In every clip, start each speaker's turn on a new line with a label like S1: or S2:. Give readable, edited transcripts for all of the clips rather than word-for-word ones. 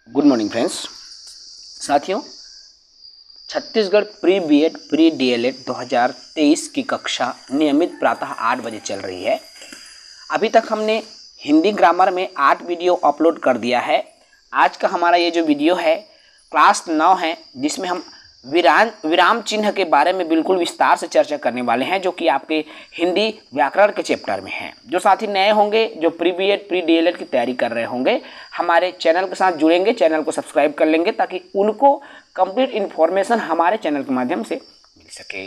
S1: Good morning friends. साथियों, Chhattisgarh pre BEd pre DElEd 2023 की कक्षा नियमित प्रातः 8 बजे चल रही है। अभी तक हमने हिंदी ग्रामर में 8 वीडियो अपलोड कर दिया है। आज का हमारा ये जो वीडियो है क्लास 9 है, जिसमें हम विराम चिन्ह के बारे में बिल्कुल विस्तार से चर्चा करने वाले हैं, जो कि आपके हिंदी व्याकरण के चैप्टर में है। जो साथी नए होंगे, जो प्री बीएड प्री डीएलएड की तैयारी कर रहे होंगे, हमारे चैनल के साथ जुड़ेंगे, चैनल को सब्सक्राइब कर लेंगे ताकि उनको कंप्लीट इन्फॉर्मेशन हमारे चैनल के माध्यम से मिल सके।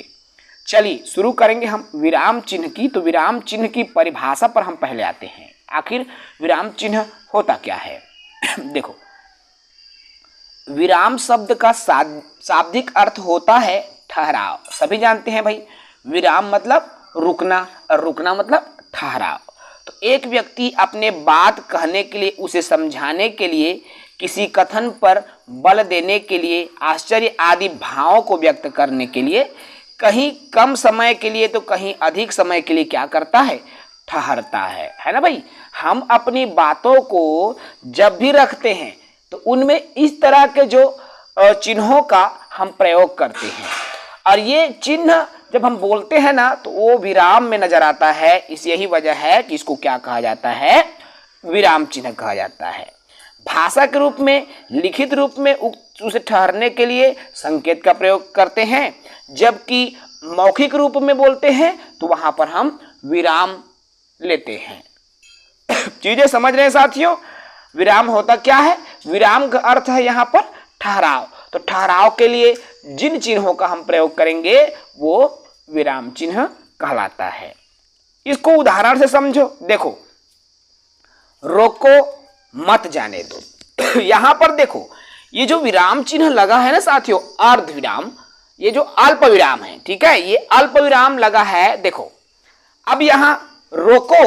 S1: चलिए शुरू करेंगे हम विराम चिन्ह की। तो विराम चिन्ह की परिभाषा पर हम पहले आते हैं। आखिर विराम चिन्ह होता क्या है? देखो, विराम शब्द का शाब्दिक अर्थ होता है ठहराव। सभी जानते हैं भाई, विराम मतलब रुकना और रुकना मतलब ठहराव। तो एक व्यक्ति अपने बात कहने के लिए, उसे समझाने के लिए, किसी कथन पर बल देने के लिए, आश्चर्य आदि भावों को व्यक्त करने के लिए कहीं कम समय के लिए तो कहीं अधिक समय के लिए क्या करता है? ठहरता है ना भाई। हम अपनी बातों को जब भी रखते हैं तो उनमें इस तरह के जो चिन्हों का हम प्रयोग करते हैं, और ये चिन्ह जब हम बोलते हैं ना तो वो विराम में नजर आता है। इस यही वजह है कि इसको क्या कहा जाता है? विराम चिन्ह कहा जाता है। भाषा के रूप में, लिखित रूप में उसे ठहरने के लिए संकेत का प्रयोग करते हैं, जबकि मौखिक रूप में बोलते हैं तो वहां पर हम विराम लेते हैं। चीजें समझ रहे हैं साथियों? विराम होता क्या है? विराम का अर्थ है यहाँ पर ठहराव। तो ठहराव के लिए जिन चिन्हों का हम प्रयोग करेंगे वो विराम चिन्ह कहलाता है। इसको उदाहरण से समझो। देखो, रोको मत जाने दो। यहां पर देखो, ये जो विराम चिन्ह लगा है ना साथियों, अर्ध विराम, ये जो अल्प विराम है, ठीक है, ये अल्प विराम लगा है। देखो, अब यहां रोको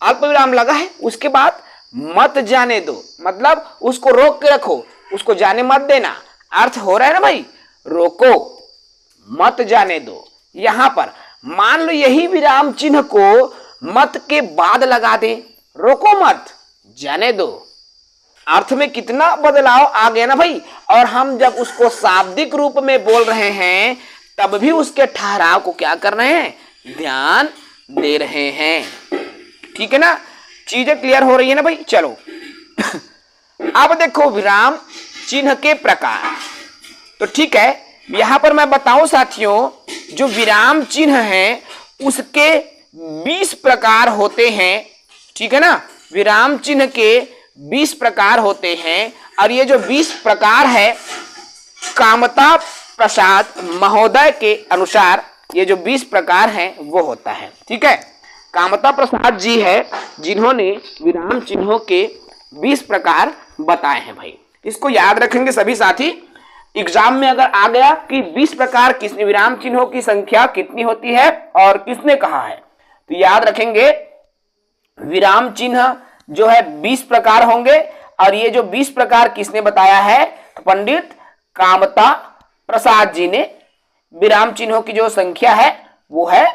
S1: अल्प विराम लगा है, उसके बाद मत जाने दो, मतलब उसको रोक के रखो, उसको जाने मत देना। अर्थ हो रहा है ना भाई, रोको मत जाने दो। यहां पर मान लो यही विराम चिन्ह को मत के बाद लगा दे, रोको मत जाने दो। अर्थ में कितना बदलाव आ गया ना भाई। और हम जब उसको शाब्दिक रूप में बोल रहे हैं तब भी उसके ठहराव को क्या कर रहे हैं? ध्यान दे रहे हैं। ठीक है ना? चीजें क्लियर हो रही है ना भाई? चलो अब देखो विराम चिन्ह के प्रकार। तो ठीक है, यहां पर मैं बताऊं साथियों, जो विराम चिन्ह है उसके 20 प्रकार होते हैं। ठीक है ना? विराम चिन्ह के 20 प्रकार होते हैं, और ये जो 20 प्रकार है कामता प्रसाद महोदय के अनुसार ये जो 20 प्रकार हैं वो होता है। ठीक है, कामता प्रसाद जी है जिन्होंने विराम चिन्हों के 20 प्रकार बताए हैं भाई। इसको याद रखेंगे सभी साथी। एग्जाम में अगर आ गया कि 20 प्रकार किसने, विराम चिन्हों की संख्या कितनी होती है और किसने कहा है, तो याद रखेंगे विराम चिन्ह जो है 20 प्रकार होंगे। और ये जो 20 प्रकार किसने बताया है? तो पंडित कामता प्रसाद जी ने विराम चिन्हों की जो संख्या है वो है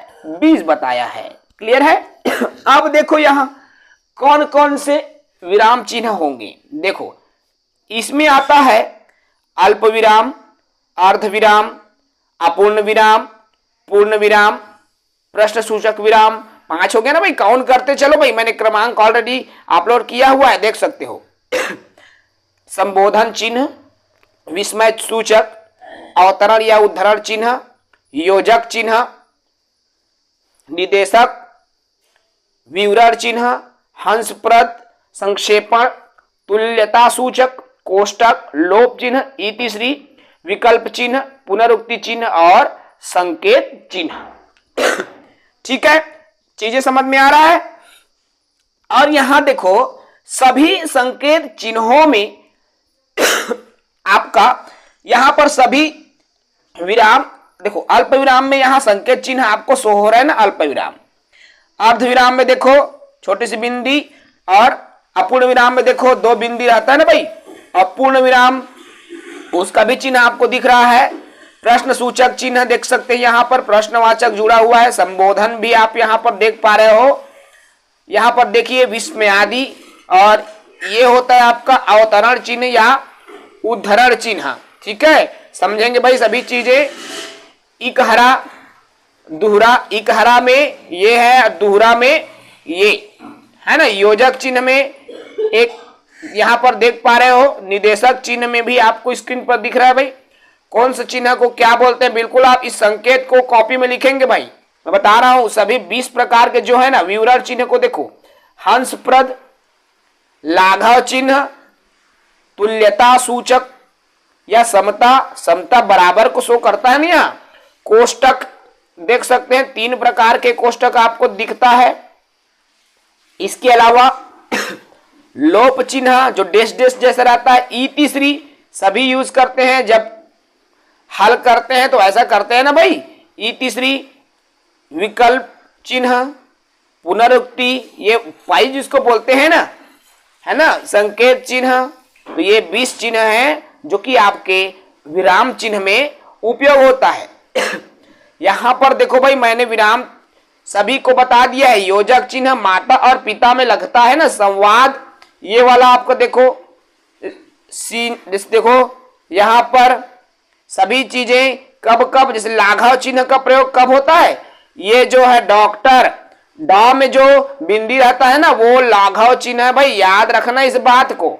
S1: 20 बताया है। क्लियर है? अब देखो यहां कौन कौन से विराम चिन्ह होंगे। देखो, इसमें आता है अल्प विराम, अर्ध विराम, अपूर्ण विराम, पूर्ण विराम, प्रश्न सूचक विराम। 5 हो गया ना भाई। काउंट करते चलो भाई, मैंने क्रमांक ऑलरेडी अपलोड किया हुआ है, देख सकते हो। संबोधन चिन्ह, विस्मय सूचक, अवतरण या उद्धरण चिन्ह, योजक चिन्ह, निदेशक, विवरण चिन्ह, हंसप्रद, संक्षेपण, तुल्यता सूचक, कोष्टक, लोप चिन्ह, इतिश्री, विकल्प चिन्ह, पुनरुक्ति चिन्ह और संकेत चिन्ह। ठीक है, चीजें समझ में आ रहा है? और यहां देखो, सभी संकेत चिन्हों में आपका यहां पर सभी विराम, देखो अल्प विराम में यहां संकेत चिन्ह आपको शो हो रहा है ना, अल्प विराम। अर्ध विराम में देखो छोटी सी बिंदी, और अपूर्ण विराम में देखो 2 बिंदी रहता है ना भाई। और पूर्ण विराम उसका भी चिन्ह आपको दिख रहा है। प्रश्न सूचक चिन्ह देख सकते हैं, यहां पर प्रश्नवाचक जुड़ा हुआ है। संबोधन भी आप यहां पर देख पा रहे हो। यहां पर देखिए विस्मयादि और ये होता है आपका अवतरण चिन्ह या उद्धरण चिन्ह। ठीक है, समझेंगे भाई सभी चीजें। इकहरा दोहरा, इकहरा में ये है, दोहरा में ये है ना। योजक चिन्ह में एक यहां पर देख पा रहे हो, निदेशक चिन्ह में भी आपको स्क्रीन पर दिख रहा है भाई कौन सा चिन्ह को क्या बोलते हैं। बिल्कुल आप इस संकेत को कॉपी में लिखेंगे भाई, मैं बता रहा हूं सभी 20 प्रकार के जो है ना विवरण चिन्ह को देखो। हंसप्रद, लाघव चिन्ह, तुल्यता सूचक या समता, समता बराबर को शो करता है ना। यहाँ कोष्टक देख सकते हैं, 3 प्रकार के कोष्टक आपको दिखता है। इसके अलावा लोप चिन्ह जो डेश डेश जैसा रहता है। ई तीसरी सभी यूज करते हैं, जब हल करते हैं तो ऐसा करते हैं ना भाई। ई तीसरी, विकल्प चिन्ह, पुनरुक्ति, ये पाई जिसको बोलते हैं ना, है ना, संकेत चिन्ह। तो ये 20 चिन्ह हैं जो कि आपके विराम चिन्ह में उपयोग होता है। यहां पर देखो भाई मैंने विराम सभी को बता दिया है। योजक चिन्ह माता और पिता में लगता है ना संवाद, ये वाला आपको देखो सीन, देखो यहां पर सभी चीजें कब कब, जैसे लाघव चिन्ह का प्रयोग कब होता है, ये जो है डॉक्टर, डॉ में जो बिंदी रहता है ना वो लाघव चिन्ह है भाई, याद रखना इस बात को,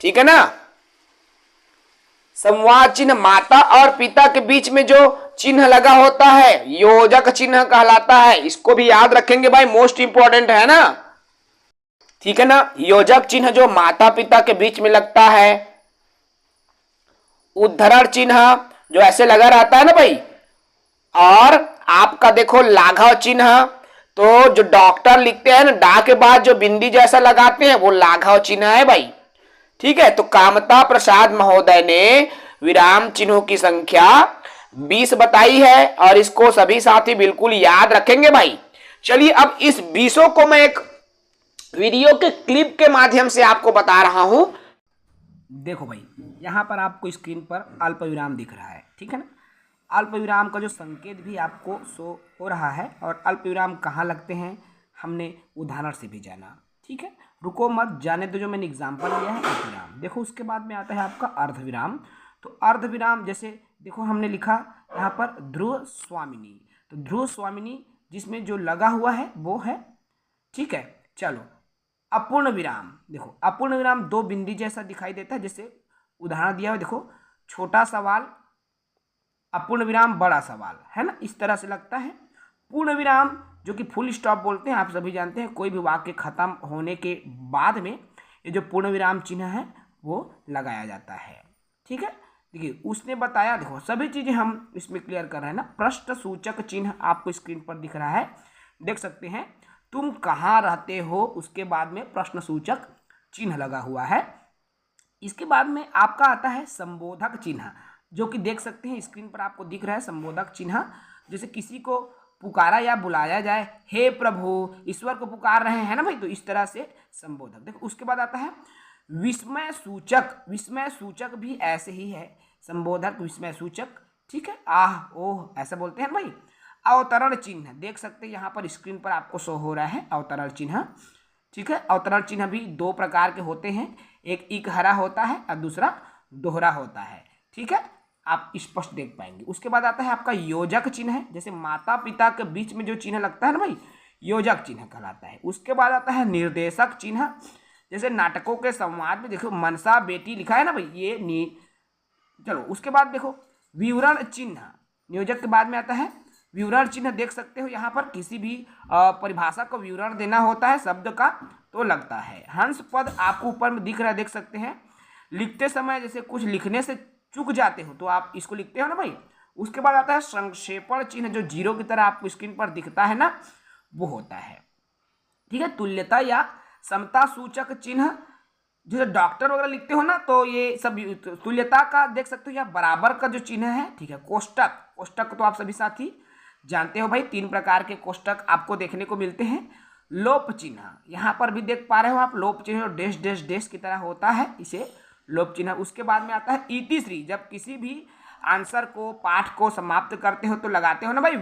S1: ठीक है ना। संवाद चिन्ह माता और पिता के बीच में जो चिन्ह लगा होता है योजक चिन्ह कहलाता है, इसको भी याद रखेंगे भाई, मोस्ट इंपॉर्टेंट है ना, ठीक है ना। योजक चिन्ह जो माता पिता के बीच में लगता है। उद्धरण चिन्ह जो ऐसे लगा रहता है ना भाई, और आपका देखो लाघव चिन्ह, तो जो डॉक्टर लिखते हैं ना डा के बाद जो बिंदी जैसा लगाते हैं वो लाघव चिन्ह है भाई, ठीक है। तो कामता प्रसाद महोदय ने विराम चिन्हों की संख्या 20 बताई है और इसको सभी साथी बिल्कुल याद रखेंगे भाई। चलिए अब इस 20 को मैं एक वीडियो के क्लिप के माध्यम से आपको बता रहा हूं। देखो भाई यहां पर आपको स्क्रीन पर अल्प विराम दिख रहा है, ठीक है ना। अल्प विराम का जो संकेत भी आपको शो हो रहा है और अल्प विराम कहाँ लगते हैं हमने उदाहरण से भी जाना, ठीक है। रुको मत, जाने तो जो मैंने एग्जाम्पल लिया है अल्प विराम। देखो उसके बाद में आता है आपका अर्ध विराम। तो अर्ध विराम जैसे देखो हमने लिखा यहाँ पर ध्रुव स्वामिनी, तो ध्रुव स्वामिनी जिसमें जो लगा हुआ है वो है, ठीक है। चलो अपूर्ण विराम, देखो अपूर्ण विराम 2 बिंदी जैसा दिखाई देता है, जैसे उदाहरण दिया हुआ देखो, छोटा सवाल, अपूर्ण विराम बड़ा सवाल, है ना, इस तरह से लगता है। पूर्ण विराम जो कि फुल स्टॉप बोलते हैं, आप सभी जानते हैं, कोई भी वाक्य खत्म होने के बाद में ये जो पूर्ण विराम चिन्ह है वो लगाया जाता है, ठीक है। देखिए उसने बताया, देखो सभी चीजें हम इसमें क्लियर कर रहे हैं ना। प्रश्न सूचक चिन्ह आपको स्क्रीन पर दिख रहा है, देख सकते हैं, तुम कहाँ रहते हो, उसके बाद में प्रश्न सूचक चिन्ह लगा हुआ है। इसके बाद में आपका आता है संबोधक चिन्ह, जो कि देख सकते हैं स्क्रीन पर आपको दिख रहा है संबोधक चिन्ह। जैसे किसी को पुकारा या बुलाया जाए, हे प्रभु, ईश्वर को पुकार रहे हैं ना भाई, तो इस तरह से संबोधक। देखो उसके बाद आता है विस्मय सूचक, विस्मय सूचक भी ऐसे ही है, संबोधक विस्मय सूचक, ठीक है, आह ओह ऐसा बोलते हैं भाई। अवतरण चिन्ह देख सकते हैं यहाँ पर स्क्रीन पर आपको शो हो रहा है अवतरण चिन्ह, ठीक है। अवतरण चिन्ह भी 2 प्रकार के होते हैं, एक इकहरा होता है और दूसरा दोहरा होता है, ठीक है, आप स्पष्ट देख पाएंगे। उसके बाद आता है आपका योजक चिन्ह है, जैसे माता पिता के बीच में जो चिन्ह लगता है ना भाई, योजक चिन्ह कहलाता है। उसके बाद आता है निर्देशक चिन्ह, जैसे नाटकों के संवाद में देखो मनसा बेटी लिखा है ना भाई, ये चलो उसके बाद देखो विवरण चिन्ह, नियोजक के बाद में आता है विवरण चिन्ह, देख सकते हो यहाँ पर किसी भी परिभाषा को विवरण देना होता है शब्द का तो लगता है। हंस पद आपको ऊपर में दिख रहा है, देख सकते हैं, लिखते समय जैसे कुछ लिखने से चूक जाते हो तो आप इसको लिखते हो ना भाई। उसके बाद आता है संक्षेपण चिन्ह, जो 0 की तरह आपको स्क्रीन पर दिखता है ना, वो होता है, ठीक है। तुल्यता या समता सूचक चिन्ह, जैसे डॉक्टर वगैरह लिखते हो ना, तो ये सब तुल्यता का देख सकते हो या बराबर का जो चिन्ह है, ठीक है। कोष्टक, कोष्टक तो आप सभी साथी जानते हो भाई, 3 प्रकार के कोष्टक आपको देखने को मिलते हैं। लोप चिन्ह यहाँ पर भी देख पा रहे हो आप, लोप चिन्ह डैश डैश डैश की तरह होता है, इसे लोप चिन्ह। उसके बाद में आता है इतिश्री, जब किसी भी आंसर को पाठ को समाप्त करते हो तो लगाते हो ना भाई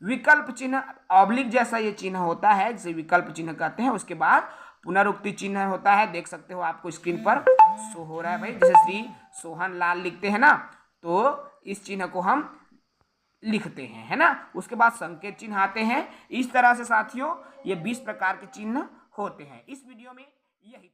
S1: विकल्प चिन्ह, ऑब्लिक जैसा ये चिन्ह होता है जिसे विकल्प चिन्ह कहते हैं। उसके बाद पुनरुक्ति चिन्ह होता है, देख सकते हो आपको स्क्रीन पर शो हो रहा है भाई। जैसे श्री सोहन लाल लिखते हैं ना, तो इस चिन्ह को हम लिखते हैं, है ना। उसके बाद संकेत चिन्ह आते हैं। इस तरह से साथियों ये 20 प्रकार के चिन्ह होते हैं। इस वीडियो में यही